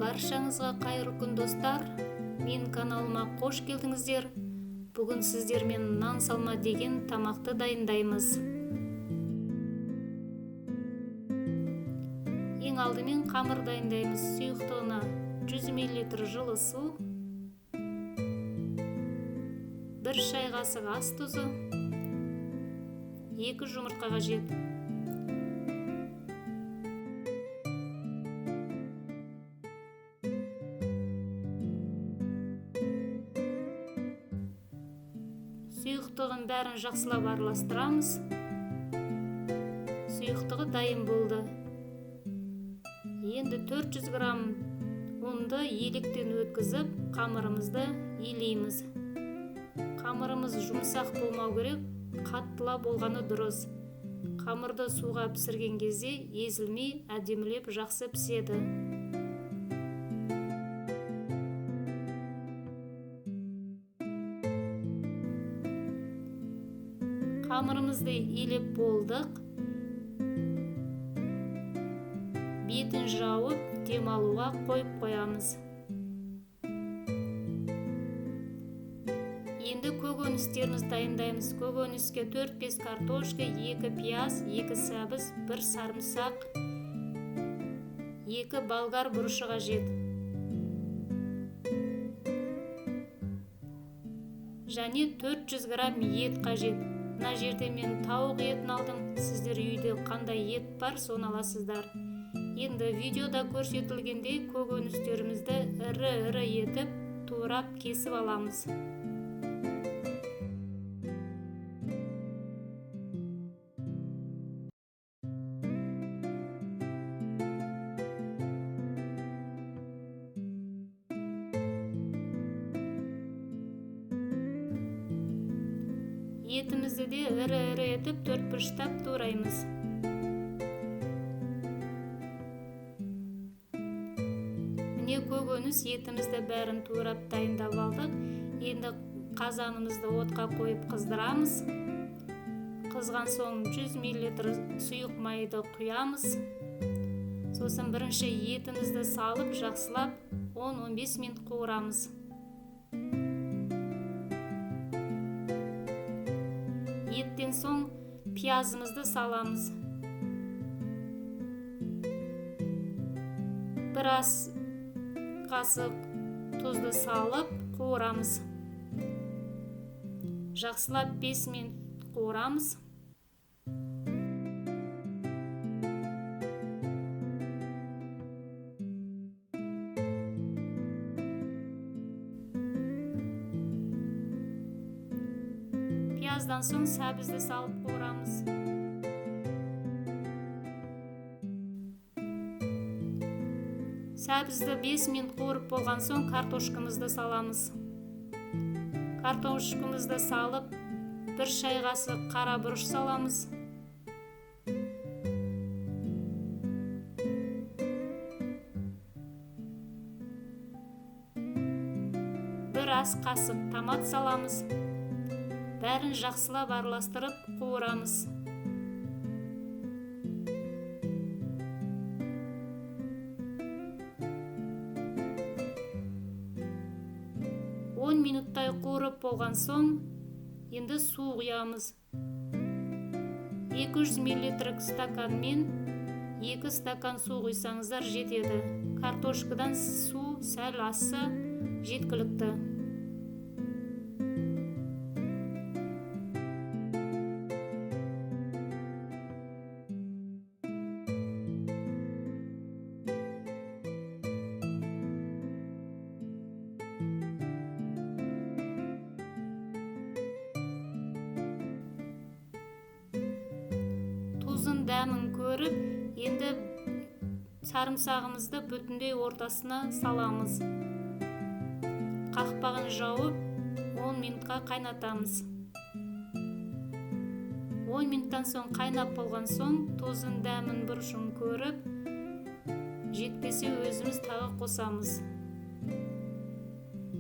Баршаңызға қайырлы күн достар. Мен каналыма қош келдіңіздер. Бүгін сіздермен нан салма деген тамақты дайындаймыз. Ең алдымен қамыр дайындаймыз. Сұйықтығына 100 мл жылы су, 1 шай қасық ас тұзы, 2 жұмыртқа қажет. Сұйықтығын бәрін жақсылап араластырамыз. Сұйықтығы дайын болды. Енді 400 грамм ұнды електен өткізіп, қамырымызды илейміз. Қамырымыз жұмсақ болмау керек, қаттыла болғаны дұрыс. Қамырды суға пісірген кезде езілмей, әдемілеп жақсы піседі. Қамырымызды илеп болдық. Бетін жауып, демалуға қойып қоямыз. Енді көкөністерімізді дайындаймыз. Көкөніске 4-5 картошка, 2 пияз, 2 сәбіз, 1 сарымсақ, 2 болгар бұрышы қажет. Және 400 грамм ет қажет. Мына жерде мен тауық етін алдым. Сіздер үйде қандай ет бар, соны аласыздар. Енді видеода көрсетілгендей көкөністерімізді ірі етіп, турап кесіп аламыз. Етімізді де ірі етіп 4 бұрыштап тураймыз. Міне көкөніс етімізді бәрін турап дайындап алдық. Енді қазанымызды отқа қойып қыздырамыз. Қызған соң 100 мл сұйық майды құямыз. Сосын бірінші етімізді салып, жақсылап 10-15 минут қуырамыз. Еттен соң пиязымызды саламыз. Бір ас қасық тұзды салып қуырамыз. Жақсылап 5 минут қуырамыз. Пияздан соң сәбізді салып қуырамыз. Сәбізді 5 минут қуырып болған соң картошкамызды саламыз. Картошкамызды салып, 1 шай қасық қара бұрыш саламыз. Бір ас қасық томат саламыз. Бәрін жақсылап араластырып қуырамыз. Он минуттай қуырып болған соң, енді су құямыз. 200 мл стаканмен 2 стакан су құйсаңыздар жетеді. Картошкадан су сәл асса жеткілікті. Тұзын дәмін көріп, енді сарымсағымызды бүтіндей ортасына саламыз. Қақпағын жауып 10 минутқа қайнатамыз. 10 минуттан соң қайнап болған соң, тұзын дәмін бұрышын көріп, жетпесе өзіміз тағы қосамыз.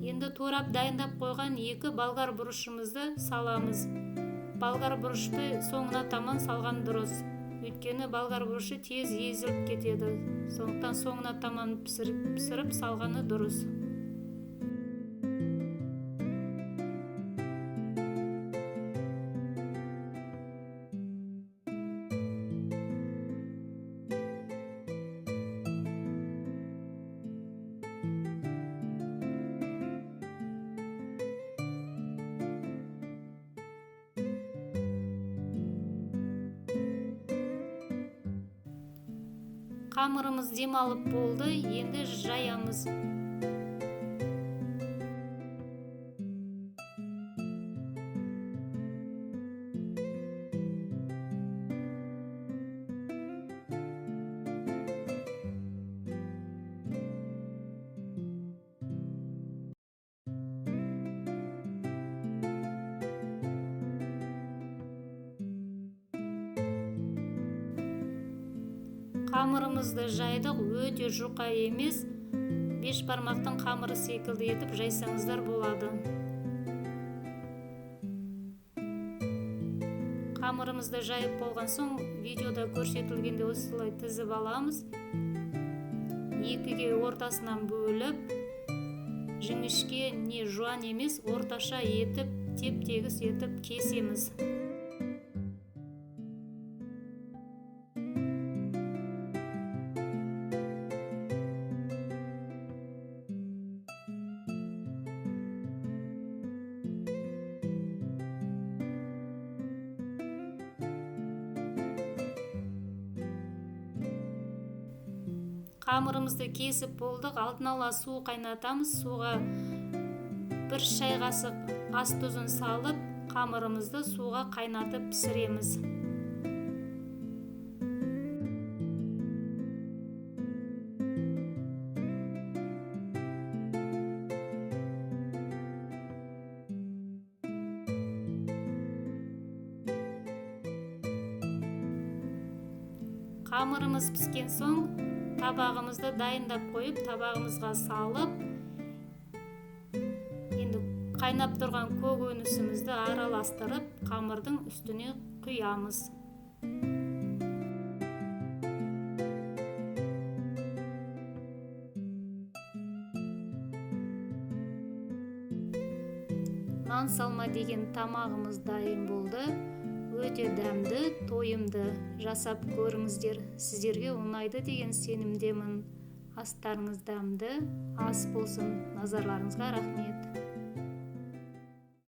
Енді турап дайындап қойған 2 болгар бұрышымызды саламыз. Болгар бұрышты соңына таман салған дұрыс. Өйткені болгар борщы тез езіліп кетеді. Сондықтан соңына таман пісіріп салғаны дұрыс. Қамырымыз демалып болды, енді жаямыз. Қамырымызды жайдық, өте жұқа емес, 5 бармақтың қамыры секілді етіп жайсаңыздар болады. Қамырымызды жайып болған соң, видеода көрсетілгенде осылай тізіп аламыз. Екіге ортасынан бөліп, жіңішке не жуан емес, орташа етіп, теп-тегіс етіп кесеміз. Қамырымызды кесіп болдық, алдын ала су қайнатамыз. Суға 1 шай қасық ас тұзын салып, қамырымызды суға қайнатып пісіреміз. Қамырымыз піскен соң, табағымызды дайындап қойып, табағымызға салып, енді қайнап тұрған көкөнісімізді араластырып, қамырдың үстіне құямыз. Нан салма деген тамағымыз дайын болды. Өте дәмді, тойымды жасап көріңіздер. Сіздерге ұнайды деген сенімдемін. Астарыңыз дәмді, ас болсын. Назарларыңызға рахмет.